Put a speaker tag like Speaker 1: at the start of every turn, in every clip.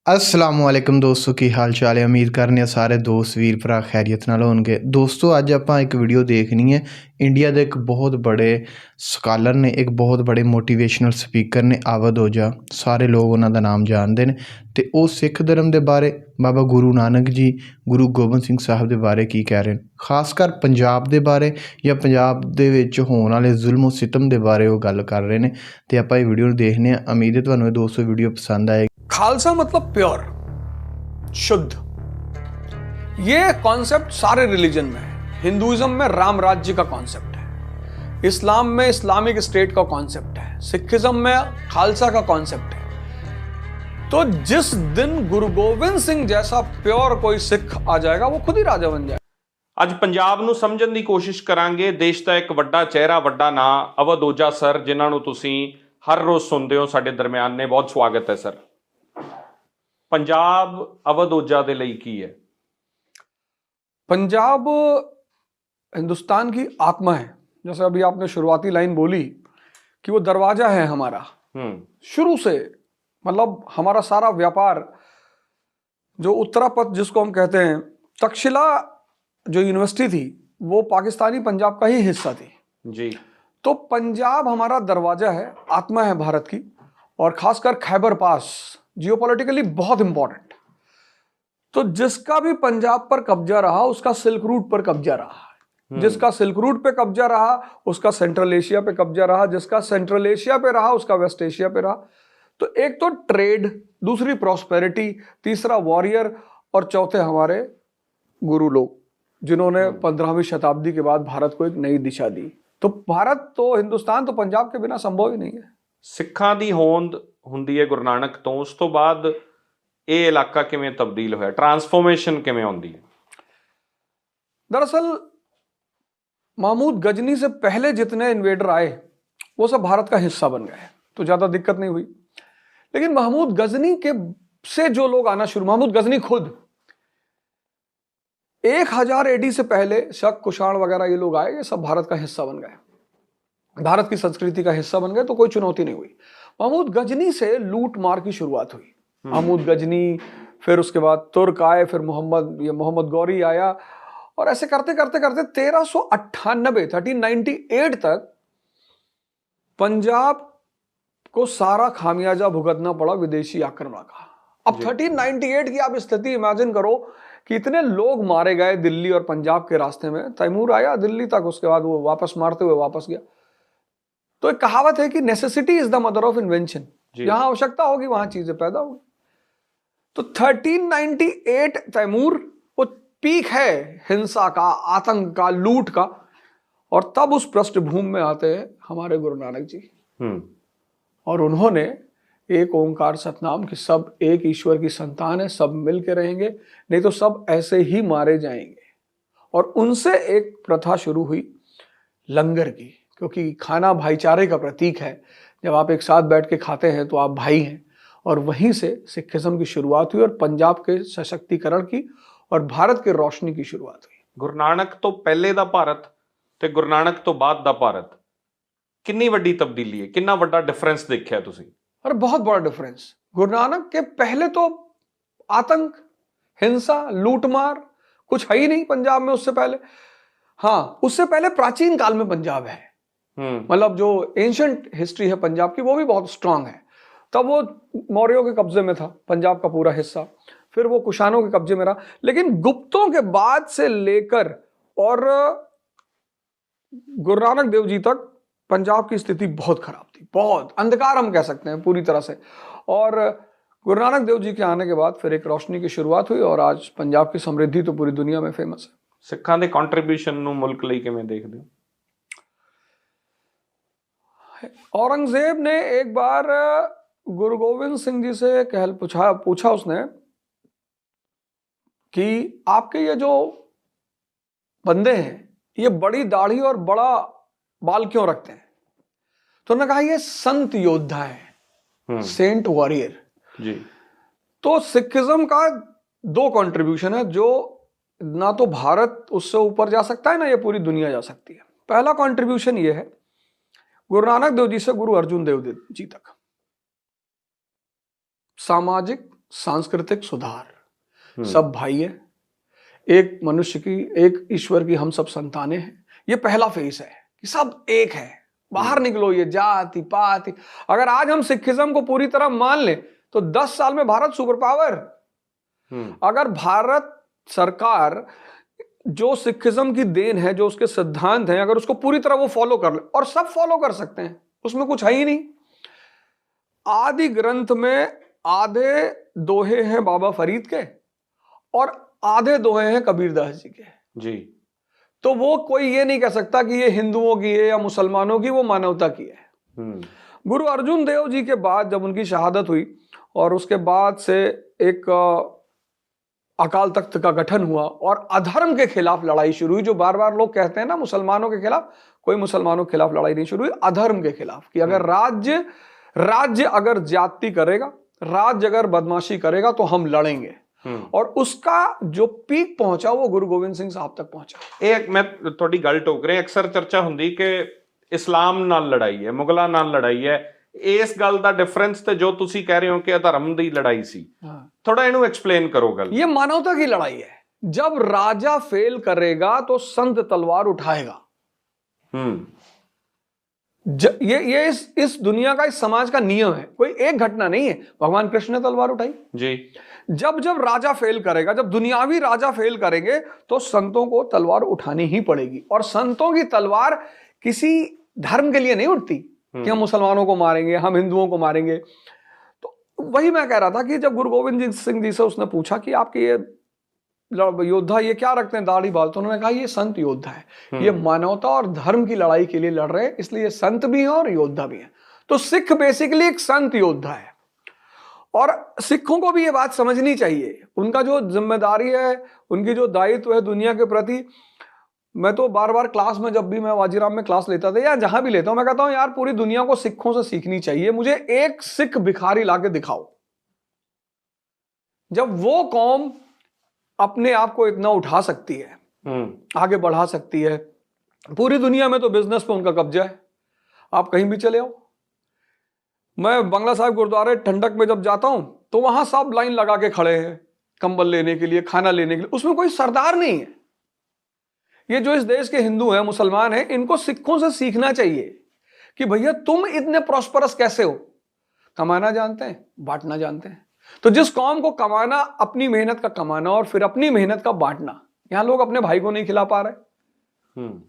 Speaker 1: असलामुअलैकुम दोस्तों की हाल चाल है। उम्मीद करने सारे दोस्त वीर भरा खैरियत नाल होणगे। दोस्तों अज आपां एक वीडियो देखनी है। इंडिया के एक बहुत बड़े स्कॉलर ने, एक बहुत बड़े मोटिवेशनल स्पीकर ने, अवध ओझा, सारे लोग उन्हों नाम जानते हैं। तो वो सिख धर्म के बारे, बाबा गुरु नानक जी, गुरु गोबिंद सिंह साहब के बारे की कह रहे हैं, खासकर पंजाब के बारे या पंजाब दे विच होने वाले जुल्म सितम के बारे वो गल कर रहे हैं। तो आप ये वीडियो देखने, उम्मीद है तुहानूं दोस्तों वीडियो पसंद आएगी।
Speaker 2: खालसा मतलब प्योर, शुद्ध। ये कॉन्सेप्ट सारे रिलीजन में है। हिंदुइज्म में राम राज्य का कॉन्सेप्ट है, इस्लाम में इस्लामिक स्टेट का कॉन्सेप्ट है, सिखिज्म में खालसा का कॉन्सेप्ट है। तो जिस दिन गुरु गोबिंद सिंह जैसा प्योर कोई सिख आ जाएगा वो खुद ही राजा बन जाएगा।
Speaker 3: ਅੱਜ ਪੰਜਾਬ ਨੂੰ ਸਮਝਣ ਦੀ ਕੋਸ਼ਿਸ਼ ਕਰਾਂਗੇ। ਦੇਸ਼ ਦਾ ਇੱਕ ਵੱਡਾ ਚਿਹਰਾ, ਵੱਡਾ ਨਾਂ, ਅਵਧ ਓਝਾ ਸਰ, ਜਿਨ੍ਹਾਂ ਨੂੰ ਤੁਸੀਂ ਹਰ ਰੋਜ਼ ਸੁਣਦੇ ਹੋ, ਸਾਡੇ ਦਰਮਿਆਨ ਨੇ। ਬਹੁਤ ਸਵਾਗਤ ਹੈ ਸਰ। पंजाब अवध ओझा ਦੇ ਲਈ ਕੀ है?
Speaker 2: पंजाब हिंदुस्तान की आत्मा है। जैसे अभी आपने शुरुआती लाइन बोली कि वो दरवाजा है हमारा। शुरू से मतलब हमारा सारा व्यापार, जो उत्तरापथ जिसको हम कहते हैं, तक्षशिला जो यूनिवर्सिटी थी वो पाकिस्तानी पंजाब का ही हिस्सा थी
Speaker 3: जी। तो
Speaker 2: पंजाब हमारा दरवाजा है, आत्मा है भारत की। और खासकर खैबर पास जियोपॉलिटिकली बहुत इंपॉर्टेंट। तो जिसका भी पंजाब पर कब्जा रहा उसका सिल्क रूट पर कब्जा रहा, जिसका सिल्क रूट पे कब्जा रहा उसका सेंट्रल एशिया पे कब्जा रहा, जिसका सेंट्रल एशिया पे रहा उसका वेस्ट एशिया पे रहा। तो एक तो ट्रेड, दूसरी प्रॉस्पेरिटी, तीसरा वॉरियर, और चौथे हमारे गुरु लोग, जिन्होंने 15वीं शताब्दी के बाद भारत को एक नई दिशा दी। तो भारत तो, हिंदुस्तान तो पंजाब के बिना संभव ही नहीं है।
Speaker 3: सिखां दी होंद ਹੁੰਦੀ ਹੈ ਗੁਰੂ ਨਾਨਕ ਤੋਂ, ਉਸ ਤੋਂ ਬਾਅਦ ਇਹ ਇਲਾਕਾ ਕਿਵੇਂ ਤਬਦੀਲ ਹੋਇਆ, ट्रांसफॉर्मेशन ਕਿਵੇਂ ਆਉਂਦੀ है?
Speaker 2: दरअसल महमूद गजनी से पहले जितने इन्वेडर आए वो सब भारत का हिस्सा बन गए, तो ज्यादा दिक्कत नहीं हुई। लेकिन महमूद गजनी के से जो लोग आना शुरू, महमूद गजनी खुद 1000 AD से पहले शक, कुषाण वगैरह ये लोग आए, ये सब भारत का हिस्सा बन गए, भारत की संस्कृति का हिस्सा बन गए। तो कोई चुनौती नहीं हुई। महमूद गजनी से लूट मार की शुरुआत हुई। महमूद गजनी, फिर उसके बाद तुर्क आए, फिर मोहम्मद गौरी आया, और ऐसे करते करते करते 1398 तक पंजाब को सारा खामियाजा भुगतना पड़ा विदेशी आक्रमण का। अब 1398 की आप स्थिति इमेजिन करो कि इतने लोग मारे गए दिल्ली और पंजाब के रास्ते में। तैमूर आया दिल्ली तक, उसके बाद वो वापस मारते हुए वापस गया। तो एक कहावत है कि necessity is the mother of invention. जहां आवश्यकता होगी वहां चीजें पैदा होगी। तो 1398 तैमूर वो पीक है हिंसा का, आतंक का, लूट का। और तब उस पृष्ठभूमि में आते हैं हमारे गुरु नानक जी, और उन्होंने एक ओंकार सतनाम कि सब एक ईश्वर की संतान है, सब मिल के रहेंगे, नहीं तो सब ऐसे ही मारे जाएंगे। और उनसे एक प्रथा शुरू हुई लंगर की, क्योंकि खाना भाईचारे का प्रतीक है। जब आप एक साथ बैठ के खाते हैं तो आप भाई हैं। और वहीं से सिखिज्म की शुरुआत हुई, और पंजाब के सशक्तिकरण की और भारत के रोशनी की शुरुआत हुई।
Speaker 3: गुरु नानक तो पहले दा भारत ते गुरु नानक तो बाद दा भारत कितनी वड्डी तब्दीली है, कितना वड्डा डिफरेंस देखिया तुसी?
Speaker 2: अरे बहुत बड़ा डिफरेंस। गुरु नानक के पहले तो आतंक, हिंसा, लूटमार कुछ है ही नहीं पंजाब में। उससे पहले, हाँ, उससे पहले प्राचीन काल में पंजाब है, मतलब जो एंशिएंट हिस्ट्री है पंजाब की वो भी बहुत स्ट्रांग है। तब वो मौर्यों के कब्जे में था पंजाब का पूरा हिस्सा, फिर वो कुषाणों के कब्जे में रहा। लेकिन गुप्तों के बाद से लेकर और गुरु नानक देव जी तक पंजाब की स्थिति बहुत खराब थी, बहुत अंधकार हम कह सकते हैं पूरी तरह से। और गुरु नानक देव जी के आने के बाद फिर एक रोशनी की शुरुआत हुई, और आज पंजाब की समृद्धि तो पूरी दुनिया में फेमस है।
Speaker 3: सिखां दे कंट्रीब्यूशन नूं मुल्क लई किवें देखदे हो?
Speaker 2: औरंगजेब ने एक बार गुरु गोविंद सिंह जी से पूछा उसने कि आपके ये जो बंदे हैं ये बड़ी दाढ़ी और बड़ा बाल क्यों रखते हैं? तो उन्होंने कहा ये संत योद्धा है, सेंट वॉरियर
Speaker 3: जी।
Speaker 2: तो सिखिज्म का 2 कंट्रीब्यूशन है, जो ना तो भारत उससे ऊपर जा सकता है, ना ये पूरी दुनिया जा सकती है। पहला कंट्रीब्यूशन ये है, गुरु नानक देव जी से गुरु अर्जुन देव जी तक सामाजिक, सांस्कृतिक सुधार, सब भाई है, एक मनुष्य की, एक ईश्वर की हम सब संतानें हैं। ये पहला फेस है कि सब एक है, बाहर निकलो ये जाति पाति। अगर आज हम सिखिज्म को पूरी तरह मान लें तो 10 साल में भारत सुपर पावर। अगर भारत सरकार जो सिखिज्म की देन है, जो उसके सिद्धांत हैं, अगर उसको पूरी तरह वो फॉलो कर ले, और सब फॉलो कर सकते हैं, उसमें कुछ है ही नहीं। आदि ग्रंथ में आधे दोहे हैं बाबा फरीद के और आधे दोहे हैं कबीरदास जी के
Speaker 3: जी।
Speaker 2: तो वो कोई ये नहीं कह सकता कि ये हिंदुओं की है या मुसलमानों की, वो मानवता की है। गुरु अर्जुन देव जी के बाद जब उनकी शहादत हुई और उसके बाद से एक अकाल तख्त का गठन हुआ और अधर्म के खिलाफ लड़ाई शुरू हुई, जो बार बार लोग कहते हैं ना मुसलमानों के खिलाफ, कोई मुसलमानों के खिलाफ लड़ाई नहीं शुरू हुई, अधर्म के खिलाफ। कि अगर राज्य अगर ज्यादती करेगा, राज्य अगर बदमाशी करेगा तो हम लड़ेंगे। और उसका जो पीक पहुंचा वो गुरु गोविंद सिंह साहब तक पहुंचा।
Speaker 3: एक मैं थोड़ी गल टोक रहा, अक्सर चर्चा हुंदी कि इस्लाम नाल लड़ाई है, मुगलों नाल लड़ाई है। इस गल दा डिफरेंस ते जो तुसी कह रहे हो कि अधर्म दी लड़ाई सी, थोड़ा इनू एक्सप्लेन करो गल।
Speaker 2: ये मानवता की लड़ाई है। जब राजा फेल करेगा तो संत तलवार उठाएगा। ये इस दुनिया का, इस समाज का नियम है, कोई एक घटना नहीं है। भगवान कृष्ण ने तलवार उठाई
Speaker 3: जी।
Speaker 2: जब राजा फेल करेगा, जब दुनियावी राजा फेल करेंगे तो संतों को तलवार उठानी ही पड़ेगी। और संतों की तलवार किसी धर्म के लिए नहीं उठती कि हम मुसलमानों को मारेंगे, हम हिंदुओं को मारेंगे। तो वही मैं कह रहा था कि जब गुरु गोविंद सिंह जी से उसने पूछा कि आपके ये योद्धा ये क्या रखते हैं, दाढ़ी बाल, तो उन्होंने कहा ये संत योद्धा है, ये मानवता और धर्म की लड़ाई के लिए लड़ रहे हैं, इसलिए संत भी हैं और योद्धा भी हैं। तो सिख बेसिकली एक संत योद्धा है। और सिखों को भी ये बात समझनी चाहिए, उनका जो जिम्मेदारी है, उनकी जो दायित्व है दुनिया के प्रति। मैं तो बार बार क्लास में, जब भी मैं वाजीराम में क्लास लेता था या जहां भी लेता हूं, मैं कहता हूं यार पूरी दुनिया को सिखों से सीखनी चाहिए। मुझे एक सिख भिखारी लाके दिखाओ, जब वो कौम अपने आप को इतना उठा सकती है, आगे बढ़ा सकती है। पूरी दुनिया में तो बिजनेस पे उनका कब्जा है, आप कहीं भी चले आओ। मैं बंगला साहिब गुरुद्वारे ठंडक में जब जाता हूं तो वहां सब लाइन लगा के खड़े हैं कंबल लेने के लिए, खाना लेने के लिए। उसमें कोई सरदार नहीं है। ये जो इस देश के हिंदू हैं, मुसलमान हैं, इनको सिखों से सीखना चाहिए कि भैया तुम इतने प्रॉस्परस कैसे हो। कमाना जानते हैं, बांटना जानते हैं। तो जिस कौम को कमाना, अपनी मेहनत का कमाना और फिर अपनी मेहनत का बांटना, यहां लोग अपने भाई को नहीं खिला पा रहे,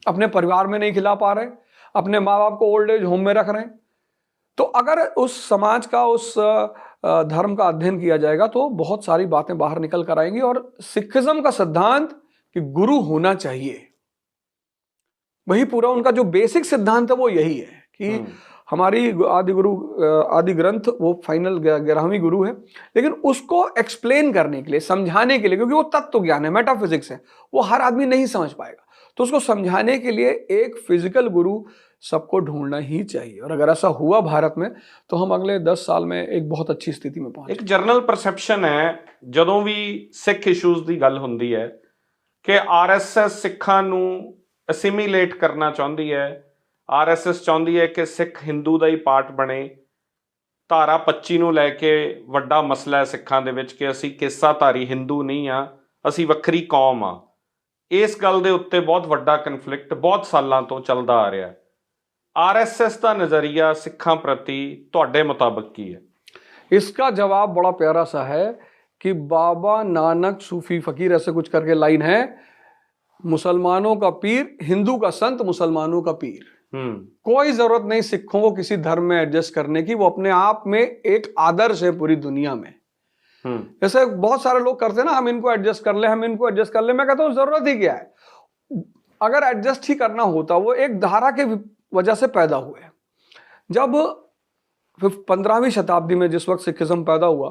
Speaker 2: अपने परिवार में नहीं खिला पा रहे, अपने माँ बाप को ओल्ड एज होम में रख रहे हैं। तो अगर उस समाज का, उस धर्म का अध्ययन किया जाएगा तो बहुत सारी बातें बाहर निकल कर आएंगी। और सिखिज्म का सिद्धांत कि गुरु होना चाहिए, वही पूरा उनका जो बेसिक सिद्धांत है वो यही है कि हमारी आदि ग्रंथ वो फाइनल 11वीं गुरु है। लेकिन उसको एक्सप्लेन करने के लिए, समझाने के लिए, क्योंकि वो तत्व ज्ञान है, मेटाफिजिक्स है, वो हर आदमी नहीं समझ पाएगा, तो उसको समझाने के लिए एक फिजिकल गुरु सबको ढूंढना ही चाहिए। और अगर ऐसा हुआ भारत में तो हम अगले 10 साल में एक बहुत अच्छी स्थिति में पहुंचे।
Speaker 3: एक जर्नल परसेप्शन है ਜਦੋਂ ਵੀ ਸਿੱਖ ਇਸ਼ੂਜ਼ ਦੀ ਗੱਲ ਹੁੰਦੀ ਹੈ ਕਿ ਆਰਐਸਐਸ ਸਿੱਖਾਂ ਨੂੰ ਅਸਿਮੀਲੇਟ ਕਰਨਾ ਚਾਹੁੰਦੀ ਹੈ। ਆਰਐਸਐਸ ਚਾਹੁੰਦੀ ਹੈ ਕਿ ਸਿੱਖ ਹਿੰਦੂ ਦਾ ਹੀ ਪਾਰਟ ਬਣੇ। ਧਾਰਾ 25 ਨੂੰ ਲੈ ਕੇ ਵੱਡਾ ਮਸਲਾ ਹੈ ਸਿੱਖਾਂ ਦੇ ਵਿੱਚ ਕਿ ਅਸੀਂ ਕੇਸਾਧਾਰੀ ਹਿੰਦੂ ਨਹੀਂ ਆ, ਅਸੀਂ ਵੱਖਰੀ ਕੌਮ ਆ। ਇਸ ਗੱਲ ਦੇ ਉੱਤੇ ਬਹੁਤ ਵੱਡਾ ਕਨਫਲਿਕਟ ਬਹੁਤ ਸਾਲਾਂ ਤੋਂ ਚੱਲਦਾ ਆ ਰਿਹਾ ਹੈ। आरएसएस का नजरिया सिखा प्रति तुहाडे मुताबिक की है?
Speaker 2: इसका जवाब बड़ा प्यारा सा है कि बाबा नानक सूफी फकीर ऐसे कुछ करके लाइन है, मुसलमानों का पीर, हिंदू का संत, मुसलमानों का पीर। कोई जरूरत नहीं सिखों को किसी धर्म में एडजस्ट करने की, वो अपने आप में एक आदर्श है पूरी दुनिया में। जैसे बहुत सारे लोग करते हैं ना, हम इनको एडजस्ट कर ले, हम इनको एडजस्ट कर ले। मैं कहता हूं जरूरत ही क्या है। अगर एडजस्ट ही करना होता, वो एक धारा के वजह से पैदा हुए। जब 15वीं शताब्दी में जिस वक्त सिखिज्म पैदा हुआ,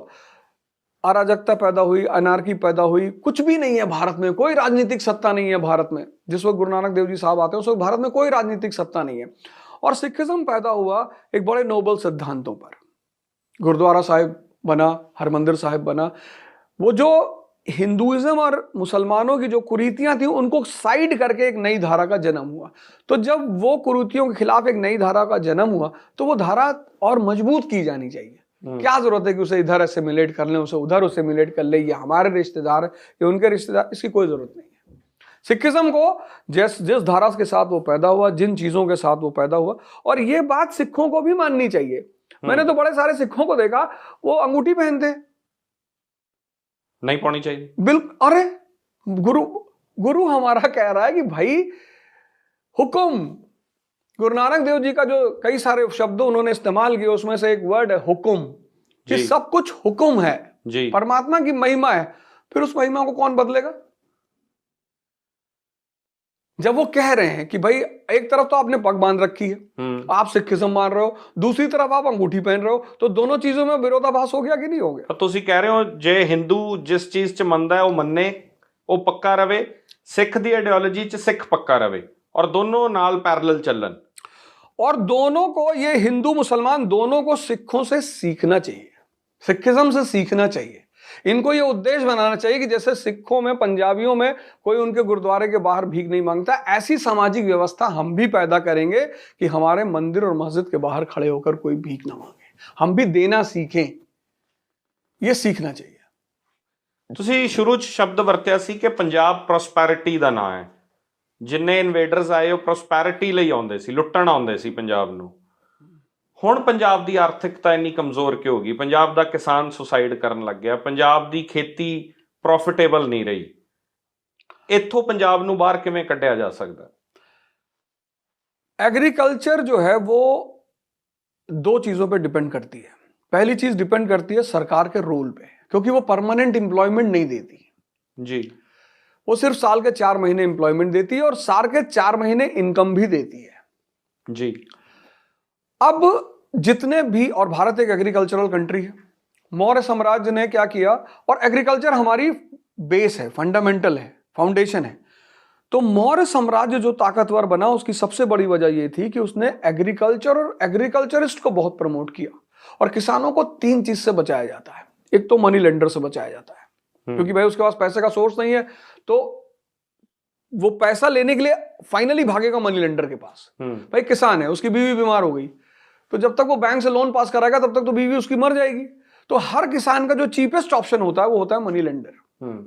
Speaker 2: अराजकता पैदा हुई, अनार्की पैदा हुई, कुछ भी नहीं है भारत में, कोई राजनीतिक सत्ता नहीं है भारत में। जिस वक्त गुरु नानक देव जी साहब आते हैं उस वक्त भारत में कोई राजनीतिक सत्ता नहीं है। और सिखिज्म पैदा हुआ एक बड़े नोबल सिद्धांतों पर। गुरुद्वारा साहिब बना, हरमंदिर साहिब बना। वो जो हिंदुइज्म और मुसलमानों की जो कुरीतियां थी उनको साइड करके एक नई धारा का जन्म हुआ। तो जब वो कुरीतियों के खिलाफ एक नई धारा का जन्म हुआ तो वो धारा और मजबूत की जानी चाहिए। क्या जरूरत है कि उसे इधर एसिमिलेट कर लें, उसे उधर एसिमिलेट कर ले, ये हमारे रिश्तेदार है, ये उनके रिश्तेदार, इसकी कोई जरूरत नहीं है। सिखिज्म को जिस धारा के साथ वो पैदा हुआ, जिन चीजों के साथ वो पैदा हुआ, और ये बात सिखों को भी माननी चाहिए। मैंने तो बड़े सारे सिखों को देखा, वो अंगूठी पहनते,
Speaker 3: नहीं पानी चाहिए।
Speaker 2: बिल्कुल। अरे गुरु हमारा कह रहा है कि भाई हुक्म, गुरु नानक देव जी का जो कई सारे शब्द उन्होंने इस्तेमाल किए, उसमें से एक वर्ड है हुक्म, कि सब कुछ हुक्म है
Speaker 3: जी,
Speaker 2: परमात्मा की महिमा है। फिर उस महिमा को कौन बदलेगा? जब वो कह रहे हैं कि भाई एक तरफ तो आपने पग बांध रखी है, आप सिखिज्म मान रहे हो, दूसरी तरफ आप अंगूठी पहन रहे हो, तो दोनों चीजों में विरोधाभास हो गया कि नहीं हो गया?
Speaker 3: तो ਤੁਸੀਂ कह रहे हो जे हिंदू जिस चीज च ਮੰਨਦਾ ਹੈ ਉਹ ਮੰਨੇ, ਉਹ ਪੱਕਾ ਰਵੇ, ਸਿੱਖ ਦੀ ਆਈਡੀਓਲੋਜੀ ਚ ਸਿੱਖ ਪੱਕਾ ਰਵੇ, और दोनों नाल पैरेलल चलन,
Speaker 2: और दोनों को, ये हिंदू मुसलमान दोनों को सिखों से सीखना चाहिए, सिखिज्म से सीखना चाहिए। इनको ये उद्देश्य बनाना चाहिए कि जैसे सिखों में, पंजाबियों में कोई उनके गुरुद्वारे के बाहर भीख नहीं मांगता, ऐसी सामाजिक व्यवस्था हम भी पैदा करेंगे कि हमारे मंदिर और मस्जिद के बाहर खड़े होकर कोई भीख ना मांगे, हम भी देना सीखें। ये सीखना चाहिए।
Speaker 3: ਤੁਸੀਂ ਸ਼ੁਰੂ ਚ ਸ਼ਬਦ ਵਰਤਿਆ ਸੀ ਕਿ ਪੰਜਾਬ ਪ੍ਰੋਸਪੈਰਿਟੀ ਦਾ ਨਾਂ ਹੈ। ਜਿੰਨੇ ਇਨਵੇਡਰਸ ਆਏ ਉਹ ਪ੍ਰੋਸਪੈਰਿਟੀ ਲਈ ਆਉਂਦੇ ਸੀ, ਲੁੱਟਣ ਆਉਂਦੇ ਸੀ ਪੰਜਾਬ ਨੂੰ। ਹੁਣ ਪੰਜਾਬ ਦੀ ਆਰਥਿਕਤਾ ਇੰਨੀ ਕਮਜ਼ੋਰ ਕਿਉਂ ਹੋ ਗਈ? ਪੰਜਾਬ ਦਾ ਕਿਸਾਨ ਸੁਸਾਈਡ ਕਰਨ ਲੱਗ ਗਿਆ, ਪੰਜਾਬ ਦੀ ਖੇਤੀ ਪ੍ਰੋਫਿਟੇਬਲ ਨਹੀਂ ਰਹੀ। ਇੱਥੋਂ ਪੰਜਾਬ ਨੂੰ ਬਾਹਰ ਕਿਵੇਂ ਕੱਢਿਆ ਜਾ ਸਕਦਾ?
Speaker 2: एग्रीकल्चर जो है वो दो चीजों पे डिपेंड करती है। पहली चीज डिपेंड करती है सरकार के रोल पे, क्योंकि वो परमानेंट एम्प्लॉयमेंट नहीं देती
Speaker 3: जी,
Speaker 2: वो सिर्फ साल के 4 महीने एम्प्लॉयमेंट देती है और साल के 4 महीने इनकम भी देती है
Speaker 3: जी।
Speaker 2: अब जितने भी, और भारत एक एग्रीकल्चरल कंट्री है, मौर्य साम्राज्य ने क्या किया, और एग्रीकल्चर हमारी बेस है, फंडामेंटल है, फाउंडेशन है। तो मौर्य साम्राज्य जो ताकतवर बना, उसकी सबसे बड़ी वजह यह थी कि उसने एग्रीकल्चर और एग्रीकल्चरिस्ट को बहुत प्रमोट किया। और किसानों को 3 चीज से बचाया जाता है। एक तो मनी लेंडर से बचाया जाता है, क्योंकि भाई उसके पास पैसे का सोर्स नहीं है, तो वो पैसा लेने के लिए फाइनली भागेगा मनी लेंडर के पास। भाई किसान है, उसकी बीवी बीमार हो गई, तो जब तक वो बैंक से लोन पास कराएगा तब तक तो बीवी उसकी मर जाएगी। तो हर किसान का जो चीपेस्ट ऑप्शन होता है वो होता है मनी लेंडर।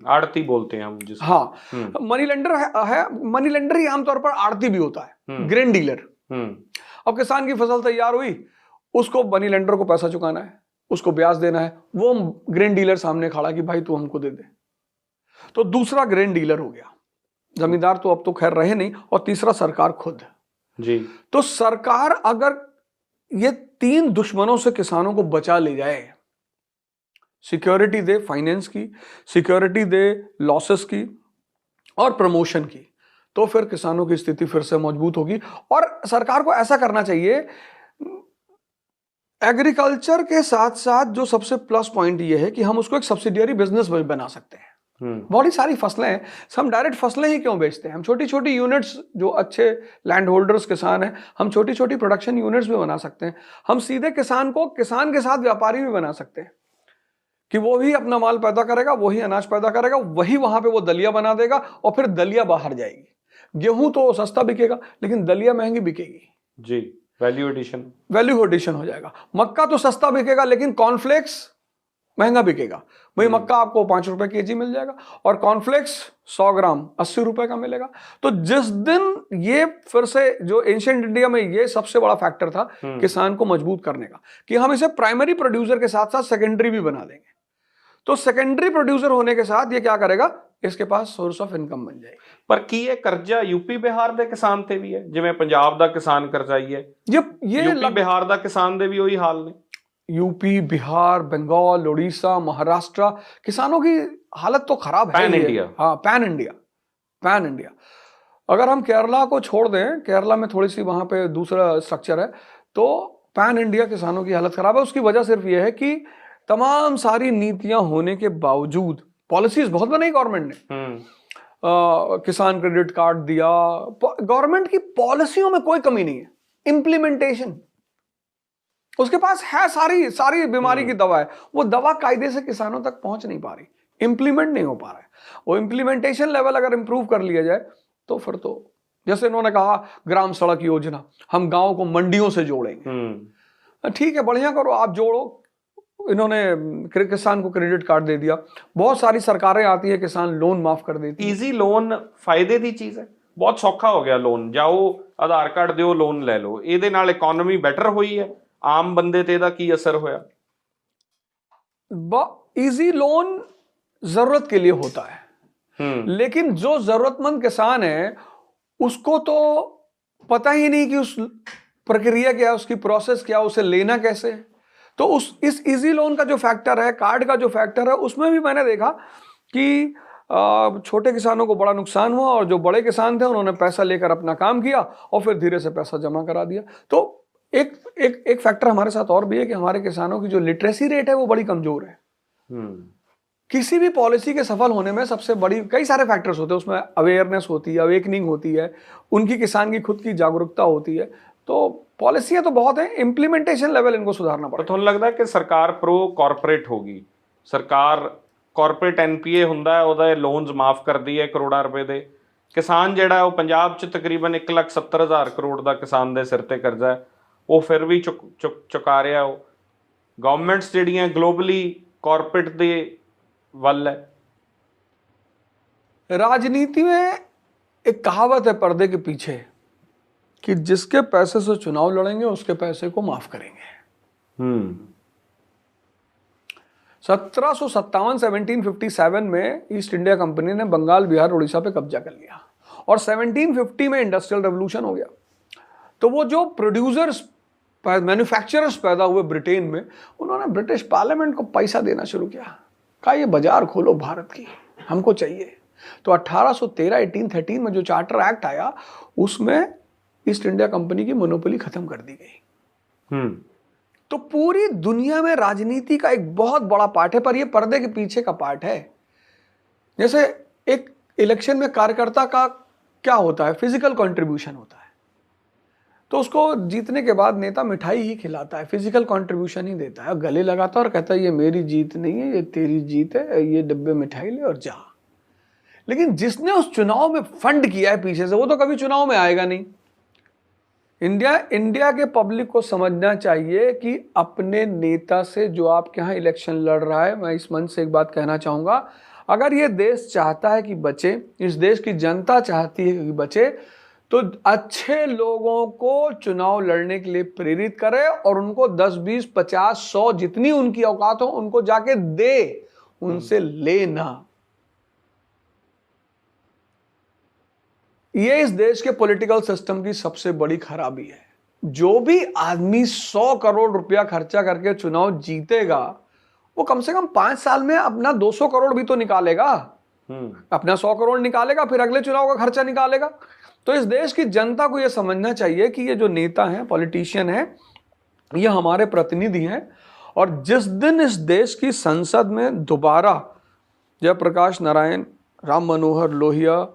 Speaker 3: आड़ती बोलते हैं हम जिसे।
Speaker 2: हाँ, मनी लेंडर है मनी लेंडर ही आमतौर पर आड़ती भी होता है, ग्रेन डीलर। अब किसान की फसल तैयार हुई, उसको मनी लेंडर को पैसा चुकाना है, उसको ब्याज देना है, वो ग्रेन डीलर सामने खड़ा कि भाई तू हमको दे दे। तो दूसरा ग्रेन डीलर हो गया, जमींदार तो अब तो खैर रहे नहीं, और तीसरा सरकार खुद
Speaker 3: जी।
Speaker 2: तो सरकार अगर ये 3 दुश्मनों से किसानों को बचा ले जाए, सिक्योरिटी दे फाइनेंस की, सिक्योरिटी दे लॉसेस की, और प्रमोशन की, तो फिर किसानों की स्थिति फिर से मजबूत होगी। और सरकार को ऐसा करना चाहिए, एग्रीकल्चर के साथ साथ जो सबसे प्लस पॉइंट ये है कि हम उसको एक सब्सिडियरी बिजनेस बना सकते हैं। बहुत सारी फसलें हैं, हम डायरेक्ट फसलें ही क्यों बेचते हैं? हम छोटी छोटी यूनिट्स, जो अच्छे लैंड होल्डर्स किसान हैं, हम छोटी छोटी प्रोडक्शन यूनिट्स भी बना सकते हैं। हम सीधे किसान को किसान के साथ व्यापारी भी बना सकते हैं कि वो ही अपना माल पैदा करेगा, वही अनाज पैदा करेगा, वही वहां पे वो दलिया बना देगा, और फिर दलिया बाहर जाएगी। गेहूं तो सस्ता बिकेगा, लेकिन दलिया महंगी बिकेगी
Speaker 3: जी, वैल्यू
Speaker 2: एडिशन हो जाएगा। मक्का तो सस्ता बिकेगा, लेकिन कॉर्नफ्लेक्स महंगा बिकेगा। भाई मक्का आपको 5 रुपए केजी मिल जाएगा, और कॉर्नफ्लेक्स 100 ग्राम 80 रुपए का मिलेगा। तो जिस दिन ये फिर से, जो एंशिएंट इंडिया में ये सबसे बड़ा फैक्टर था किसान को मजबूत करने का, कि हम इसे प्राइमरी प्रोड्यूसर के साथ साथ सेकेंडरी भी बना देंगे। तो सेकेंडरी प्रोड्यूसर होने के साथ ये क्या करेगा, इसके पास सोर्स ऑफ इनकम बन जाएगी।
Speaker 3: पर की ये कर्जा यूपी बिहार ਦੇ ਕਿਸਾਨ ਤੇ ਵੀ ਹੈ? ਜਿਵੇਂ ਪੰਜਾਬ ਦਾ ਕਿਸਾਨ ਕਰਜ਼ਾਈ ਹੈ,
Speaker 2: ये
Speaker 3: यूपी बिहार ਦਾ किसान ਦੇ ਵੀ ਉਹੀ ਹਾਲ ਨੇ।
Speaker 2: यूपी, बिहार, बंगाल, उड़ीसा, महाराष्ट्र, किसानों की हालत तो खराब है।
Speaker 3: Pan India.
Speaker 2: हाँ, पैन इंडिया। अगर हम केरला को छोड़ दें, केरला में थोड़ी सी वहां पे दूसरा स्ट्रक्चर है, तो पैन इंडिया किसानों की हालत खराब है। उसकी वजह सिर्फ यह है कि तमाम सारी नीतियां होने के बावजूद, पॉलिसीज बहुत बनाई गवर्नमेंट ने, किसान क्रेडिट कार्ड दिया, गवर्नमेंट की पॉलिसियों में कोई कमी नहीं है, इम्प्लीमेंटेशन उसके पास है, सारी बीमारी की दवा है, वो दवा कायदे से किसानों तक पहुंच नहीं पा रही, इंप्लीमेंट नहीं हो पा रहा है। वो इंप्लीमेंटेशन लेवल अगर इंप्रूव कर लिया जाए तो फिर तो, जैसे इन्होंने कहा ग्राम सड़क योजना, हम गांव को मंडियों से जोड़ेंगे। ठीक है, बढ़िया करो, आप जोड़ो, इन्होंने किसान को क्रेडिट कार्ड दे दिया, बहुत सारी सरकारें आती है किसान लोन माफ कर देती है।
Speaker 3: ਈਜ਼ੀ ਲੋਨ ਫਾਇਦੇ ਦੀ ਚੀਜ਼ ਹੈ, ਬਹੁਤ ਸੌਖਾ ਹੋ ਗਿਆ ਲੋਨ, ਜਾਓ ਆਧਾਰ ਕਾਰਡ ਦਿਓ ਲੋਨ ਲੈ ਲਓ। ਇਹਦੇ ਨਾਲ ਇਕਨੋਮੀ ਬੈਟਰ ਹੋਈ ਹੈ, ਆਮ ਬੰਦੇ ਤੇ ਇਹਦਾ ਕੀ ਅਸਰ ਹੋਇਆ?
Speaker 2: इजी लोन जरूरत के लिए होता है, लेकिन जो जरूरतमंद किसान है उसको तो पता ही नहीं कि उस प्रक्रिया क्या है, उसकी प्रोसेस क्या है, उसे लेना कैसे है। तो इस इजी लोन का जो फैक्टर है, कार्ड का जो फैक्टर है, उसमें भी मैंने देखा कि छोटे किसानों को बड़ा नुकसान हुआ और जो बड़े किसान थे उन्होंने पैसा लेकर अपना काम किया और फिर धीरे से पैसा जमा करा दिया। तो एक फैक्टर हमारे साथ और भी है कि हमारे किसानों की जो लिटरेसी रेट है वो बड़ी कमजोर है। किसी भी पॉलिसी के सफल होने में सबसे बड़ी कई सारे फैक्टर्स होते हैं, उसमें अवेयरनेस होती है, अवेकनिंग होती है, उनकी किसान की खुद की जागरूकता होती है। तो पॉलिसियां तो बहुत हैं, इंप्लीमेंटेशन लेवल इनको सुधारना पड़ेगा।
Speaker 3: ਤੁਹਾਨੂੰ ਲੱਗਦਾ ਕਿ ਸਰਕਾਰ ਪ੍ਰੋ ਕਾਰਪੋਰੇਟ ਹੋਗੀ, ਸਰਕਾਰ ਕਾਰਪੋਰੇਟ ਐਨਪੀਏ ਹੁੰਦਾ ਹੈ ਉਹਦਾ ਲੋਨਸ ਮਾਫ ਕਰਦੀ ਹੈ ਕਰੋੜਾਂ ਰੁਪਏ ਦੇ, ਕਿਸਾਨ ਜਿਹੜਾ ਉਹ ਪੰਜਾਬ 'ਚ ਤਕਰੀਬਨ 1,70,000 ਕਰੋੜ ਦਾ ਕਿਸਾਨ ਦੇ ਸਿਰ ਤੇ ਕਰਜ਼ਾ ਹੈ, ਉਹ ਫਿਰ ਵੀ ਚੁਕਾ ਰਿਹਾ। ਉਹ ਗਵਰਨਮੈਂਟਸ ਜਿਹੜੀਆਂ ਗਲੋਬਲੀ ਕਾਰਪੋਰੇਟ ਦੇ ਵੱਲ ਹੈ।
Speaker 2: राजनीति में एक कहावत है पर्दे के पीछे कि जिसके पैसे से चुनाव लड़ेंगे उसके पैसे को माफ करेंगे। 1757 में ईस्ट इंडिया कंपनी ने बंगाल, बिहार, उड़ीसा पे कब्जा कर लिया और 1750 में इंडस्ट्रियल रेवोल्यूशन हो गया। तो वो जो प्रोड्यूसर्स, मैन्युफैक्चरर्स पैदा हुए ब्रिटेन में, उन्होंने ब्रिटिश पार्लियामेंट को पैसा देना शुरू किया, कहा ये बाजार खोलो भारत की, हमको चाहिए। तो 1813 में जो चार्टर एक्ट आया उसमें ईस्ट इंडिया कंपनी की मोनोपोली खत्म कर दी गई। तो पूरी दुनिया में राजनीति का एक बहुत बड़ा पार्ट है, पर यह पर्दे के पीछे का पार्ट है। जैसे एक इलेक्शन में कार्यकर्ता का क्या होता है, फिजिकल कंट्रीब्यूशन होता है, तो उसको जीतने के बाद नेता मिठाई ही खिलाता है, फिजिकल कंट्रीब्यूशन ही देता है, गले लगाता है और कहता है ये मेरी जीत नहीं है, ये तेरी जीत है, ये डब्बे मिठाई ले और जा। लेकिन जिसने उस चुनाव में फंड किया है पीछे से, वो तो कभी चुनाव में आएगा नहीं। इंडिया के पब्लिक को समझना चाहिए कि अपने नेता से, जो आपके यहाँ इलेक्शन लड़ रहा है, मैं इस मंच से एक बात कहना चाहूँगा, अगर ये देश चाहता है कि बचे, इस देश की जनता चाहती है कि बचे, तो अच्छे लोगों को चुनाव लड़ने के लिए प्रेरित करे और उनको 10, 20, 50, 100 जितनी उनकी औकात हो उनको जाके दे, उनसे लेना। ये इस देश के पॉलिटिकल सिस्टम की सबसे बड़ी खराबी है। जो भी आदमी 100 करोड़ रुपया खर्चा करके चुनाव जीतेगा, वो कम से कम 5 साल में अपना 200 करोड़ भी तो निकालेगा, अपना 100 करोड़ निकालेगा, फिर अगले चुनाव का खर्चा निकालेगा। तो इस देश की जनता को यह समझना चाहिए कि ये जो नेता हैं, पॉलिटिशियन हैं, ये हमारे प्रतिनिधि हैं। और जिस दिन इस देश की संसद में दोबारा जयप्रकाश नारायण, राम मनोहर लोहिया,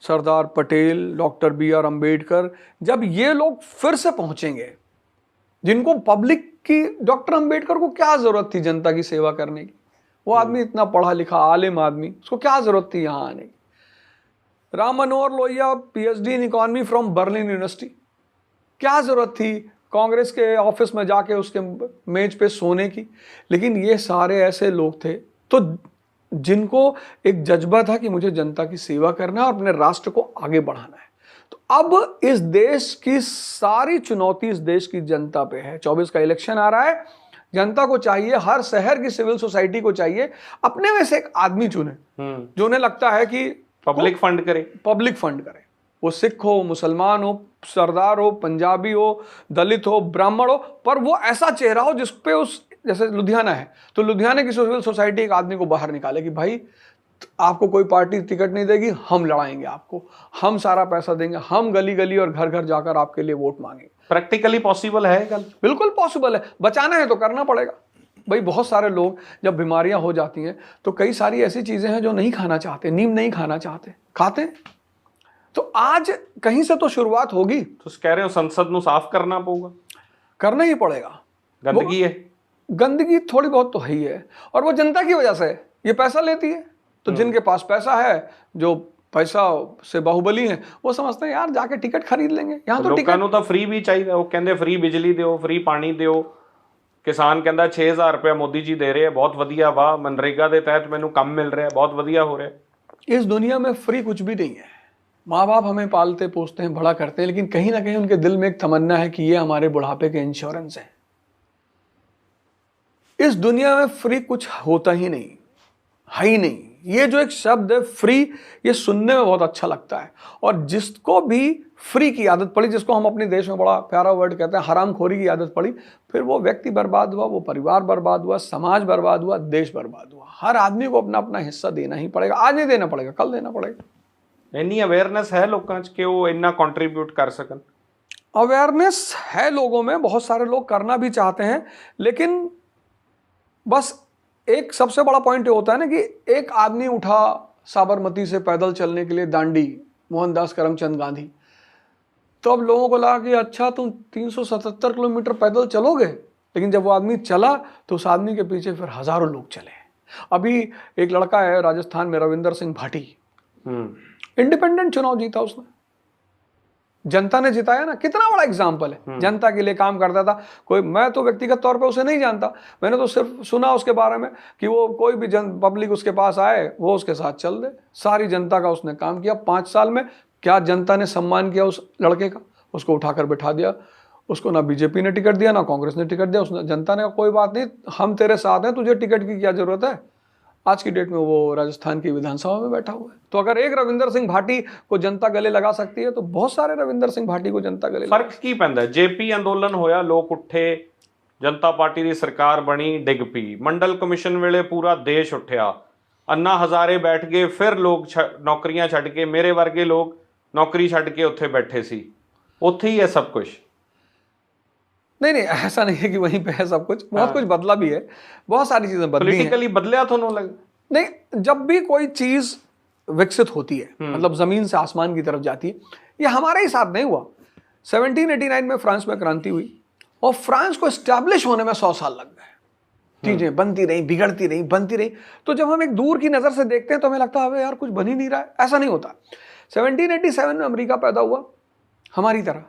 Speaker 2: सरदार पटेल, डॉक्टर BR अम्बेडकर, जब ये लोग फिर से पहुंचेंगे, जिनको पब्लिक की, डॉक्टर अम्बेडकर को क्या जरूरत थी जनता की सेवा करने की, वो आदमी इतना पढ़ा लिखा आलिम आदमी, उसको क्या जरूरत थी यहाँ आने की। Ram Manohar Lohia PhD in economy from Berlin university, क्या जरूरत थी कांग्रेस के ऑफिस में जाके उसके मेज पे सोने की। लेकिन ये सारे ऐसे लोग थे तो जिनको एक जज्बा था कि मुझे जनता की सेवा करना है और अपने राष्ट्र को आगे बढ़ाना है। तो अब इस देश की सारी चुनौती इस देश की जनता पे है। 24 का इलेक्शन आ रहा है, जनता को चाहिए, हर शहर की सिविल सोसाइटी को चाहिए, अपने में से एक आदमी चुने जो उन्हें लगता है कि
Speaker 3: पब्लिक फंड करे। वो सिख हो, मुसलमान हो, सरदार हो, पंजाबी हो, दलित हो, ब्राह्मण हो, पर वो ऐसा चेहरा हो जिसपे उस, जैसे लुधियाना है तो लुधियाना की सिविल सोसाइटी एक आदमी को बाहर निकाले कि भाई आपको कोई पार्टी टिकट नहीं देगी, हम लड़ाएंगे आपको, हम सारा पैसा देंगे, हम गली गली और घर घर जाकर आपके लिए वोट मांगेंगे। प्रैक्टिकली पॉसिबल है?
Speaker 2: बिल्कुल पॉसिबल है। बचाना है तो करना पड़ेगा भाई। बहुत सारे लोग जब बीमारियां हो जाती हैं तो कई सारी ऐसी चीजें हैं जो नहीं खाना चाहते, नीम नहीं खाना चाहते, खाते हैं। तो आज कहीं से तो शुरुआत होगी।
Speaker 3: तो कह रहे हो संसद ਨੂੰ साफ करना पड़ेगा?
Speaker 2: करना ही पड़ेगा।
Speaker 3: गंदगी है,
Speaker 2: गंदगी थोड़ी बहुत तो है ही है, और वो जनता की वजह से ये पैसा लेती है। तो जिनके पास पैसा है, जो पैसा से बाहुबली है, वो समझते हैं यार जाके टिकट खरीद लेंगे। यहाँ तो टिकट
Speaker 3: लोगों को फ्री भी चाहिए। वो कहते फ्री बिजली दो, फ्री पानी दो, ਕਿਸਾਨ ਕਹਿੰਦਾ 6000 ਰੁਪਏ ਮੋਦੀ ਜੀ ਦੇ ਰਹੇ ਆ, ਬਹੁਤ ਵਧੀਆ, ਵਾਹ, ਮਨਰੇਗਾ ਦੇ ਤਹਿਤ ਮੈਨੂੰ ਕੰਮ ਮਿਲ ਰਿਹਾ, ਬਹੁਤ ਵਧੀਆ ਹੋ ਰਿਹਾ।
Speaker 2: इस दुनिया में फ्री कुछ भी नहीं है। माँ बाप हमें पालते पोसते हैं, बड़ा करते हैं, लेकिन कहीं ना कहीं उनके दिल में एक तमन्ना है कि ये हमारे बुढ़ापे के इंश्योरेंस है। इस दुनिया में फ्री कुछ होता ही नहीं, है ही नहीं। ये जो एक शब्द है फ्री, ये सुनने में बहुत अच्छा लगता है, और जिसको भी फ्री की आदत पड़ी, जिसको हम अपने देश में बड़ा प्यारा वर्ड कहते हैं हरामखोरी की आदत पड़ी, फिर वो व्यक्ति बर्बाद हुआ, वो परिवार बर्बाद हुआ, समाज बर्बाद हुआ, देश बर्बाद हुआ। हर आदमी को अपना अपना हिस्सा देना ही पड़ेगा। आज नहीं देना पड़ेगा, कल देना पड़ेगा।
Speaker 3: ਇੰਨੀ ਅਵੇਅਰਨੈਸ ਹੈ ਲੋਕਾਂ 'ਚ ਕਿ ਉਹ ਇੰਨਾ ਕੰਟਰੀਬਿਊਟ ਕਰ ਸਕਣ?
Speaker 2: अवेयरनेस है लोगों में, बहुत सारे लोग करना भी चाहते हैं, लेकिन बस एक सबसे बड़ा पॉइंट ये होता है ना कि एक आदमी उठा साबरमती से पैदल चलने के लिए दांडी, मोहनदास करमचंद गांधी, तो अब लोगों को लगा कि अच्छा तुम 377 किलोमीटर पैदल चलोगे, लेकिन जब वो आदमी चला तो उस आदमी के पीछे फिर हजारों लोग चले। अभी एक लड़का है राजस्थान में, रविंदर सिंह भाटी, इंडिपेंडेंट चुनाव जीता उसने, जनता ने जिताया ना, कितना बड़ा एग्जाम्पल है। जनता के लिए काम करता था। कोई, मैं तो व्यक्तिगत तौर पे उसे नहीं जानता, मैंने तो सिर्फ सुना उसके बारे में कि वो कोई भी पब्लिक उसके पास आए वो उसके साथ चल दे। सारी जनता का उसने काम किया 5 साल में। क्या जनता ने सम्मान किया उस लड़के का, उसको उठाकर बैठा दिया। उसको ना बीजेपी ने टिकट दिया, ना कांग्रेस ने टिकट दिया। उसने, जनता ने कोई बात नहीं, हम तेरे साथ हैं, तुझे टिकट की क्या जरूरत है। आज की डेट में वो राजस्थान की विधानसभा में बैठा हुआ है। तो अगर एक रविंदर सिंह भाटी को जनता गले लगा सकती है, तो बहुत सारे रविंदर सिंह भाटी को जनता गले
Speaker 3: फर्क की पैंदा? जेपी अंदोलन होया, लोग उठे, जनता पार्टी की सरकार बनी, डिग पी। मंडल कमिशन वेले पूरा देश उठिया, अन्ना हजारे बैठ गए, फिर लोग नौकरियां छड्ड के, मेरे वर्गे लोग नौकरी छड्ड के उत्थे बैठे सी। उत्थे ही है सब कुछ?
Speaker 2: नहीं, ऐसा नहीं है कि वहीं पे है सब कुछ, बहुत कुछ बदला भी है, बहुत सारी चीजें बदली हैं।
Speaker 3: पॉलिटिकली बदलिया थोनों लग?
Speaker 2: नहीं, जब भी कोई चीज विकसित होती है, मतलब जमीन से आसमान की तरफ जाती है, ये हमारे ही साथ नहीं हुआ। 1789 में फ्रांस में क्रांति हुई, और फ्रांस को एस्टैब्लिश होने में 100 साल लग गए। चीजें बनती रही, बिगड़ती रही, बनती रही। तो जब हम एक दूर की नजर से देखते हैं तो हमें लगता है अबे यार कुछ बन ही नहीं रहा है। ऐसा नहीं होता। 1787 में अमेरिका पैदा हुआ, हमारी तरह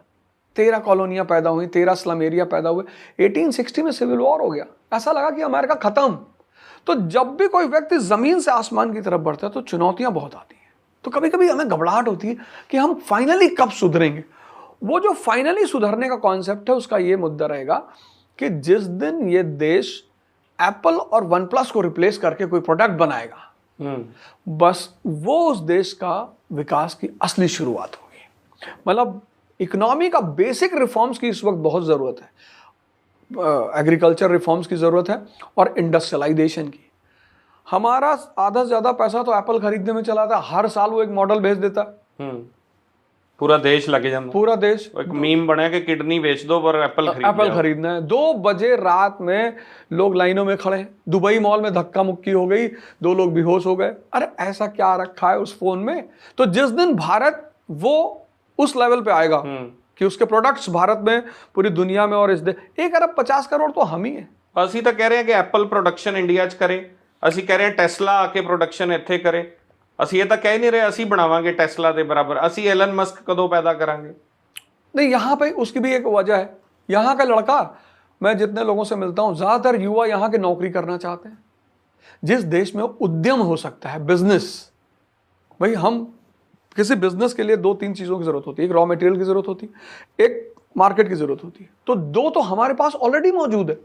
Speaker 2: 13 कॉलोनियां पैदा हुई, 13 स्लम एरिया पैदा हुए। 1860 में सिविल वॉर हो गया, ऐसा लगा कि अमेरिका खत्म। तो जब भी कोई व्यक्ति जमीन से आसमान की तरफ बढ़ता है तो चुनौतियां बहुत आती हैं। तो कभी कभी हमें घबराहट होती है कि हम फाइनली कब सुधरेंगे। वो जो फाइनली सुधरने का कॉन्सेप्ट है, उसका ये मुद्दा रहेगा कि जिस दिन ये देश एप्पल और वन प्लस को रिप्लेस करके कोई प्रोडक्ट बनाएगा, बस वो उस देश का विकास की असली शुरुआत होगी। मतलब इकोनॉमी का बेसिक रिफॉर्म्स की इस वक्त बहुत ज़रूरत है। एग्रीकल्चर रिफॉर्म्स की ज़रूरत है, और इंडस्ट्रियलाइजेशन की। हमारा आधा से ज़्यादा पैसा तो एप्पल खरीदने में चला था। हर साल वो एक मॉडल भेज देता है,
Speaker 3: पूरा देश लगे जाता,
Speaker 2: पूरा देश।
Speaker 3: एक मीम बना कि किडनी बेच दो पर एप्पल
Speaker 2: खरीदना है। 2 बजे रात में लोग लाइनों में खड़े हैं। दुबई मॉल में धक्का मुक्की हो गई, 2 लोग बेहोश हो गए। अरे ऐसा क्या रखा है उस फोन में? तो जिस दिन भारत वो उस लेवल पे आएगा कि उसके प्रोडक्ट्स भारत में, पूरी दुनिया में, और इस 1 अरब 50 करोड़ तो हम ही हैं।
Speaker 3: ਅਸੀਂ ਤਾਂ ਕਹਿ ਰਹੇ ਹਾਂ ਕਿ ਐਪਲ ਪ੍ਰੋਡਕਸ਼ਨ ਇੰਡੀਆ 'ਚ ਕਰੇ, ਅਸੀਂ ਕਹਿ ਰਹੇ ਹਾਂ ਟੈਸਲਾ ਆ ਕੇ ਪ੍ਰੋਡਕਸ਼ਨ ਇੱਥੇ ਕਰੇ। ਅਸੀਂ ਇਹ ਤਾਂ ਕਹਿ ਨਹੀਂ ਰਹੇ ਅਸੀਂ ਬਣਾਵਾਂਗੇ ਟੈਸਲਾ ਦੇ ਬਰਾबर। ਅਸੀਂ ਐलन मस्क कदों पैदा करांगे?
Speaker 2: नहीं, यहाँ पे उसकी भी एक वजह है। यहाँ का लड़का, मैं जितने लोगों से मिलता हूँ, ज़्यादातर युवा यहाँ के नौकरी करना चाहते हैं। जिस देश में उद्यम हो सकता है, बिजनेस, भाई हम किसी बिजनेस के लिए 2-3 चीज़ों की ज़रूरत होती है। एक रॉ मटेरियल की ज़रूरत होती है, एक मार्केट की ज़रूरत होती है। तो 2 तो हमारे पास ऑलरेडी मौजूद है।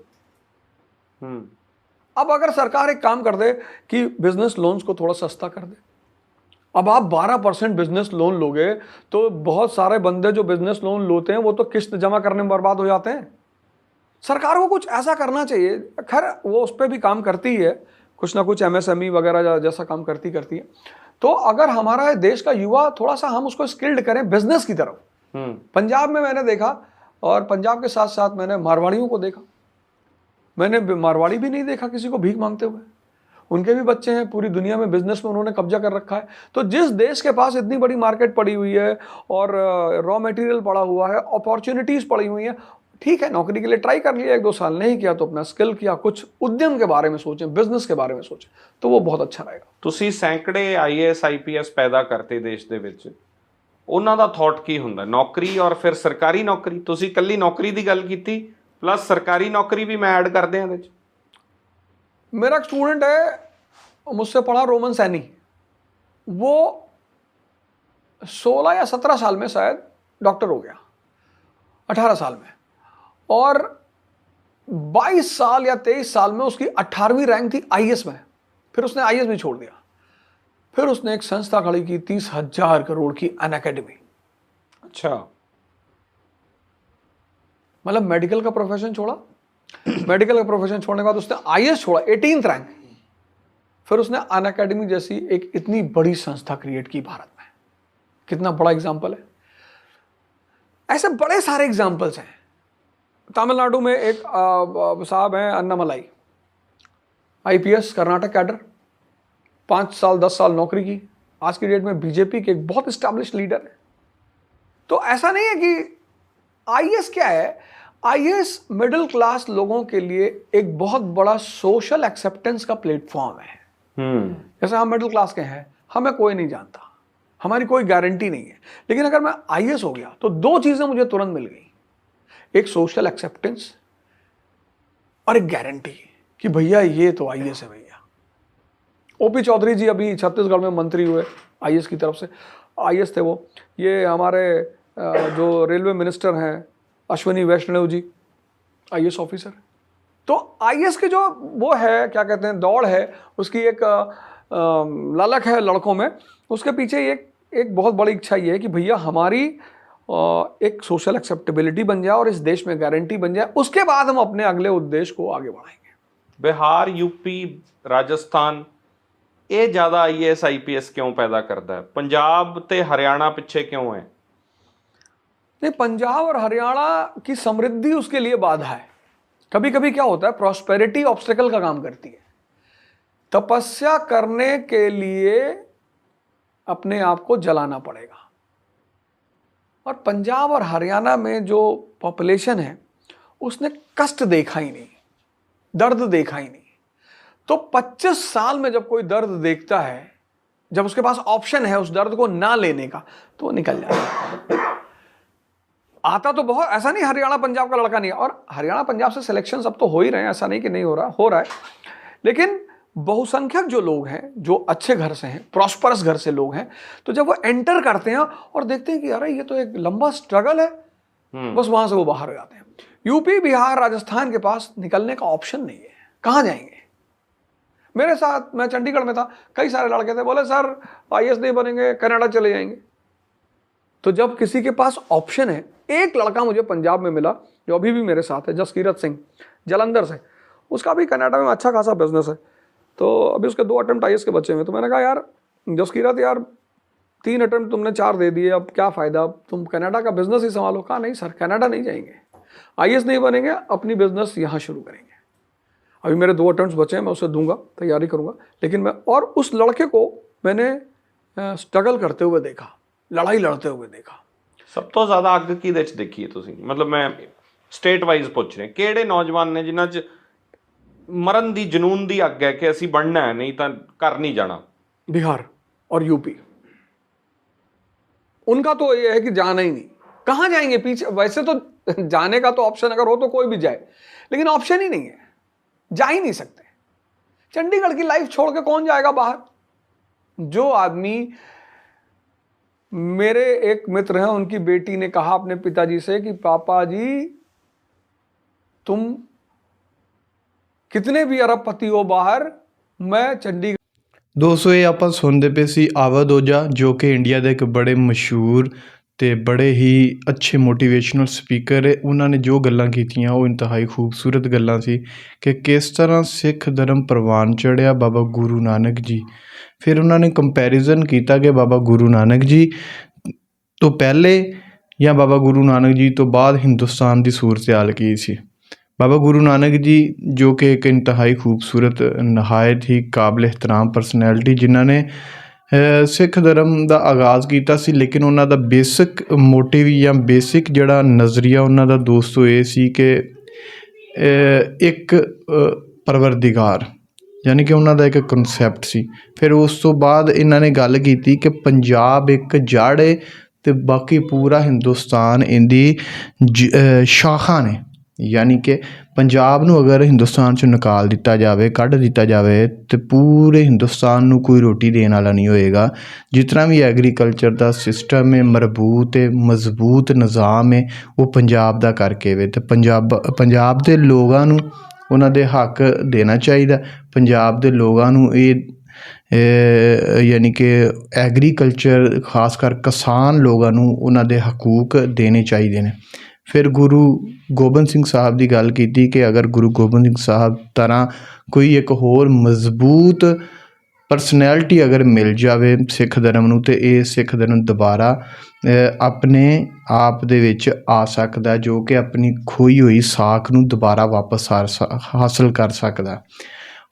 Speaker 2: अब अगर सरकार एक काम कर दे कि बिजनेस लोन्स को थोड़ा सस्ता कर दे, अब आप 12% बिजनेस लोन लोगे तो बहुत सारे बंदे जो बिजनेस लोन लेते हैं वो तो किस्त जमा करने में बर्बाद हो जाते हैं। सरकार को कुछ ऐसा करना चाहिए। खैर वो उस पर भी काम करती है, कुछ ना कुछ MSME वगैरह जैसा काम करती है। तो अगर हमारा देश का युवा थोड़ा सा हम उसको स्किल्ड करें बिजनेस की तरफ। पंजाब में मैंने देखा, और पंजाब के साथ साथ मैंने मारवाड़ियों को देखा। मैंने मारवाड़ी भी नहीं देखा किसी को भीख मांगते हुए। उनके भी बच्चे हैं, पूरी दुनिया में बिजनेस में उन्होंने कब्जा कर रखा है। तो जिस देश के पास इतनी बड़ी मार्केट पड़ी हुई है और रॉ मटेरियल पड़ा हुआ है, अपॉर्चुनिटीज़ पड़ी हुई हैं, ठीक है, नौकरी के लिए ट्राई कर लिया, 1-2 साल नहीं किया तो अपना स्किल किया, कुछ उद्यम के बारे में सोचें, बिजनेस के बारे में सोचें, तो वो बहुत अच्छा रहेगा।
Speaker 3: ਤੁਸੀਂ ਸੈਂਕੜੇ IAS IPS ਪੈਦਾ ਕਰਤੇ ਦੇਸ਼ ਦੇ ਵਿੱਚ, ਉਹਨਾਂ ਦਾ ਥਾਟ ਕੀ ਹੁੰਦਾ? ਨੌਕਰੀ ਔਰ ਫਿਰ ਸਰਕਾਰੀ ਨੌਕਰੀ? ਤੁਸੀਂ ਇਕੱਲੀ ਨੌਕਰੀ ਦੀ ਗੱਲ ਕੀਤੀ, प्लस सरकारी नौकरी भी मैं ऐड कर दें ਇਹਦੇ 'ਚ।
Speaker 2: मेरा एक स्टूडेंट है, मुझसे पढ़ा, रोमन सैनी। वो 16 या 17 साल में शायद डॉक्टर हो गया, 18 साल में, और 22 साल या 23 साल में उसकी 18वीं रैंक थी आईएएस में। फिर उसने आईएएस भी छोड़ दिया, फिर उसने एक संस्था खड़ी की 30,000 करोड़ की, अन अकेडमी।
Speaker 3: अच्छा,
Speaker 2: मतलब मेडिकल का प्रोफेशन छोड़ा, मेडिकल का प्रोफेशन छोड़ने के बाद उसने आईएएस छोड़ा, 18th रैंक, फिर उसने अन अकेडमी जैसी एक इतनी बड़ी संस्था क्रिएट की भारत में। कितना बड़ा एग्जाम्पल है। ऐसे बड़े सारे एग्जाम्पल्स हैं। तमिलनाडु में एक साहब हैं अन्नामलाई, आईपीएस, कर्नाटक कैडर, 5 साल 10 साल नौकरी की, आज की डेट में बीजेपी के एक बहुत स्टैब्लिश लीडर है। तो ऐसा नहीं है कि आईएएस क्या है, आईएएस मिडिल क्लास लोगों के लिए एक बहुत बड़ा सोशल एक्सेप्टेंस का प्लेटफॉर्म है। जैसे हम मिडिल क्लास के हैं, हमें कोई नहीं जानता, हमारी कोई गारंटी नहीं है, लेकिन अगर मैं आईएएस हो गया तो 2 चीजें मुझे तुरंत मिल गई, एक सोशल एक्सेप्टेंस और एक गारंटी कि भैया ये तो आईएएस है भैया। ओपी चौधरी जी अभी छत्तीसगढ़ में मंत्री हुए आईएएस की तरफ से, आईएएस थे वो। ये हमारे जो रेलवे मिनिस्टर हैं अश्विनी वैष्णव जी, आईएएस ऑफिसर। तो आईएएस के जो वो है, क्या कहते हैं, दौड़ है, उसकी एक ललक है लड़कों में, उसके पीछे एक बहुत बड़ी इच्छा ये है कि भैया हमारी एक सोशल एक्सेप्टेबिलिटी बन जाए और इस देश में गारंटी बन जाए, उसके बाद हम अपने अगले उद्देश्य को आगे बढ़ाएंगे।
Speaker 3: बिहार, यूपी, राजस्थान ये ज़्यादा आईएएस आईपीएस क्यों पैदा करता है? पंजाब ते हरियाणा पिछे क्यों है?
Speaker 2: नहीं, पंजाब और हरियाणा की समृद्धि उसके लिए बाधा है। कभी कभी क्या होता है, प्रॉस्पेरिटी ऑब्स्टेकल का काम करती है। तपस्या करने के लिए अपने आप को जलाना पड़ेगा। और पंजाब और हरियाणा में जो पॉपुलेशन है उसने कष्ट देखा ही नहीं, दर्द देखा ही नहीं। तो 25 साल में जब कोई दर्द देखता है, जब उसके पास ऑप्शन है उस दर्द को ना लेने का, तो वो निकल जाता है। आता तो बहुत, ऐसा नहीं हरियाणा पंजाब का लड़का नहीं है, और हरियाणा पंजाब से सिलेक्शन सब तो हो ही रहे हैं, ऐसा नहीं कि नहीं हो रहा, हो रहा है। लेकिन बहुसंख्यक जो लोग हैं, जो अच्छे घर से हैं, प्रॉस्परस घर से लोग हैं, तो जब वो एंटर करते हैं और देखते हैं कि अरे ये तो एक लंबा स्ट्रगल है, बस वहां से वो बाहर हो जाते हैं। यूपी, बिहार, राजस्थान के पास निकलने का ऑप्शन नहीं है, कहां जाएंगे। मेरे साथ, मैं चंडीगढ़ में था, कई सारे लड़के थे, बोले सर आईएएस नहीं बनेंगे, कनाडा चले जाएंगे। तो जब किसी के पास ऑप्शन है, एक लड़का मुझे पंजाब में मिला जो अभी भी मेरे साथ है, जसकीरत सिंह, जलंधर से, उसका भी कनाडा में अच्छा खासा बिजनेस है। तो अभी उसके 2 अटेम्प्ट आईएएस के बच्चे में। तो मैंने कहा यार जसकीरत, यार 3 अटेम्प्ट तुमने 4 दे दिए, अब क्या फ़ायदा, तुम कनाडा का बिजनेस ही संभालो। कहा नहीं सर, कनाडा नहीं जाएंगे, आईएएस नहीं बनेंगे, अपनी बिजनेस यहाँ शुरू करेंगे। अभी मेरे 2 अटेम्प्ट बचे हैं, मैं उसे दूंगा, तैयारी करूंगा। लेकिन मैं, और उस लड़के को मैंने स्ट्रगल करते हुए देखा, लड़ाई लड़ते हुए देखा।
Speaker 3: सब तो ज़्यादा अग किहदे च देखी है तुसीं? मतलब मैं स्टेट वाइज पुछ रहे, किहड़े नौजवान ने जिन्हां च मरण दी जनून दी अग है कि असीं बनना है, नहीं तो कर नहीं जाना?
Speaker 2: बिहार और यूपी, उनका तो ये है कि जाना ही नहीं। कहाँ जाएंगे पीछे? वैसे तो जाने का तो ऑप्शन अगर हो तो कोई भी जाए, लेकिन ऑप्शन ही नहीं है, जा ही नहीं सकते। चंडीगढ़ की लाइफ छोड़ के कौन जाएगा बाहर? जो आदमी, मेरे एक मित्र हैं, उनकी बेटी ने कहा अपने पिताजी से कि पापा जी तुम कितने भी अरबपति हो बाहर, मैं चंडीगढ़।
Speaker 1: ਦੋਸਤੋ ਇਹ ਆਪਾਂ ਸੁਣਦੇ ਪਏ ਸੀ ਆਵਦ ਓਝਾ, ਜੋ ਕਿ ਇੰਡੀਆ ਦੇ ਇੱਕ ਬੜੇ ਮਸ਼ਹੂਰ ਤੇ ਬੜੇ ਹੀ ਅੱਛੇ ਮੋਟੀਵੇਸ਼ਨਲ ਸਪੀਕਰ ਹੈ। ਉਹਨਾਂ ਨੇ ਜੋ ਗੱਲਾਂ ਕੀਤੀਆਂ ਉਹ ਇੰਤਹਾਈ ਖੂਬਸੂਰਤ ਗੱਲਾਂ ਸੀ ਕਿ ਕਿਸ ਤਰ੍ਹਾਂ ਸਿੱਖ ਧਰਮ ਪ੍ਰਵਾਨ ਚੜ੍ਹਿਆ ਬਾਬਾ ਗੁਰੂ ਨਾਨਕ ਜੀ। ਫਿਰ ਉਹਨਾਂ ਨੇ ਕੰਪੈਰੀਜ਼ਨ ਕੀਤਾ ਕਿ ਬਾਬਾ ਗੁਰੂ ਨਾਨਕ ਜੀ ਤੋਂ ਪਹਿਲੇ ਜਾਂ ਬਾਬਾ ਗੁਰੂ ਨਾਨਕ ਜੀ ਤੋਂ ਬਾਅਦ ਹਿੰਦੁਸਤਾਨ ਦੀ ਸੂਰਤ ਹਾਲ ਕੀ ਸੀ। बाबा गुरु नानक जी जो कि एक इंतहाई खूबसूरत, नहायत ही काबिल एहतराम परसनैलिटी, जिन्हों ने सिख धर्म का आगाज़ किया सी, लेकिन उन्हों का बेसिक मोटिव या बेसिक जिहड़ा नज़रिया उन्हों का दोस्तों ये सी कि एक परवरदिगार, यानी कि उन्हों का एक कॉन्सैप्ट सी। फिर उस तो बाद इन्हों ने गल की कि पंजाब एक जड़ है तो बाकी पूरा हिंदुस्तान इनकी शाखा ने। ਯਾਨੀ ਕਿ ਪੰਜਾਬ ਨੂੰ ਅਗਰ ਹਿੰਦੁਸਤਾਨ 'ਚੋਂ ਨਿਕਾਲ ਦਿੱਤਾ ਜਾਵੇ, ਕੱਢ ਦਿੱਤਾ ਜਾਵੇ, ਤਾਂ ਪੂਰੇ ਹਿੰਦੁਸਤਾਨ ਨੂੰ ਕੋਈ ਰੋਟੀ ਦੇਣ ਵਾਲਾ ਨਹੀਂ ਹੋਏਗਾ। ਜਿਸ ਤਰ੍ਹਾਂ ਵੀ ਐਗਰੀਕਲਚਰ ਦਾ ਸਿਸਟਮ ਹੈ, ਮਰਬੂਤ ਹੈ, ਮਜ਼ਬੂਤ ਨਿਜ਼ਾਮ ਹੈ, ਉਹ ਪੰਜਾਬ ਦਾ ਕਰਕੇ ਵੇ। ਅਤੇ ਪੰਜਾਬ ਦੇ ਲੋਕਾਂ ਨੂੰ ਉਹਨਾਂ ਦੇ ਹੱਕ ਦੇਣਾ ਚਾਹੀਦਾ। ਪੰਜਾਬ ਦੇ ਲੋਕਾਂ ਨੂੰ ਯਾਨੀ ਕਿ ਐਗਰੀਕਲਚਰ, ਖਾਸ ਕਰ ਕਿਸਾਨ ਲੋਕਾਂ ਨੂੰ ਉਹਨਾਂ ਦੇ ਹਕੂਕ ਦੇਣੇ ਚਾਹੀਦੇ ਨੇ। ਫਿਰ ਗੁਰੂ ਗੋਬਿੰਦ ਸਿੰਘ ਸਾਹਿਬ ਦੀ ਗੱਲ ਕੀਤੀ ਕਿ ਅਗਰ ਗੁਰੂ ਗੋਬਿੰਦ ਸਿੰਘ ਸਾਹਿਬ ਤਰ੍ਹਾਂ ਕੋਈ ਇੱਕ ਹੋਰ ਮਜ਼ਬੂਤ ਪਰਸਨੈਲਿਟੀ ਅਗਰ ਮਿਲ ਜਾਵੇ ਸਿੱਖ ਧਰਮ ਨੂੰ, ਅਤੇ ਇਹ ਸਿੱਖ ਧਰਮ ਦੁਬਾਰਾ ਆਪਣੇ ਆਪ ਦੇ ਵਿੱਚ ਆ ਸਕਦਾ, ਜੋ ਕਿ ਆਪਣੀ ਖੋਈ ਹੋਈ ਸਾਖ ਨੂੰ ਦੁਬਾਰਾ ਵਾਪਸ ਹਾਸਲ ਕਰ ਸਕਦਾ।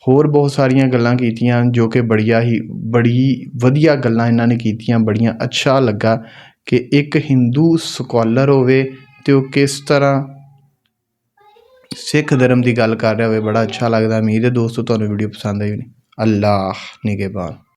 Speaker 1: ਹੋਰ ਬਹੁਤ ਸਾਰੀਆਂ ਗੱਲਾਂ ਕੀਤੀਆਂ ਜੋ ਕਿ ਬੜੀ ਵਧੀਆ ਗੱਲਾਂ ਇਹਨਾਂ ਨੇ ਕੀਤੀਆਂ। ਬੜੀਆਂ ਅੱਛਾ ਲੱਗਾ ਕਿ ਇੱਕ ਹਿੰਦੂ ਸਕਾਲਰ ਹੋਵੇ ਅਤੇ ਉਹ ਕਿਸ ਤਰ੍ਹਾਂ ਸਿੱਖ ਧਰਮ ਦੀ ਗੱਲ ਕਰ ਰਿਹਾ ਹੋਵੇ। ਬੜਾ ਅੱਛਾ ਲੱਗਦਾ। ਉਮੀਦ ਹੈ ਦੋਸਤੋ ਤੁਹਾਨੂੰ ਵੀਡੀਓ ਪਸੰਦ ਆਈ ਹੋਣੀ। ਅੱਲਾਹ ਨਿਗਹਿਬਾਨ।